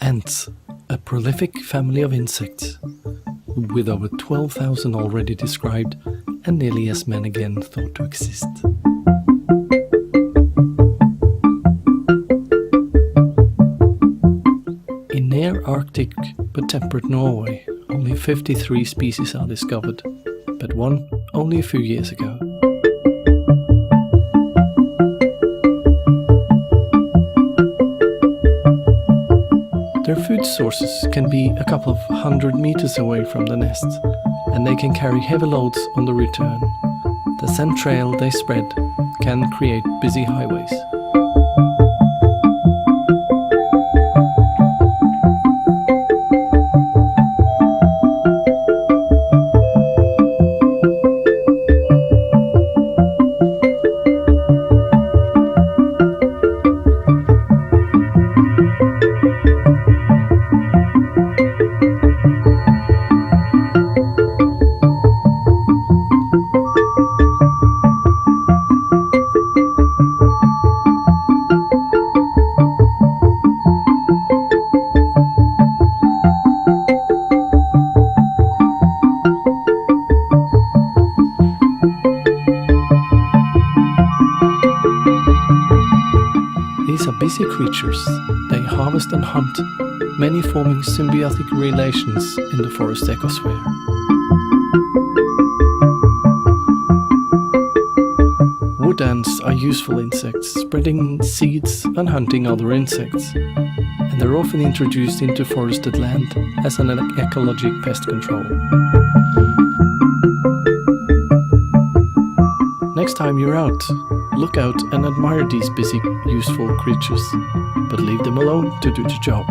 Ants, a prolific family of insects, with over 12,000 already described and nearly as many again thought to exist. In near Arctic but temperate Norway, only 53 species are discovered, but one only a few years ago. Their food sources can be a couple of 100 meters away from the nest, and they can carry heavy loads on the return. The scent trail they spread can create busy highways. These are busy creatures. They harvest and hunt, many forming symbiotic relations in the forest ecosphere. Wood ants are useful insects, spreading seeds and hunting other insects, and they're often introduced into forested land as an ecological pest control. Next time you're out, look out and admire these busy, useful creatures, but leave them alone to do the job.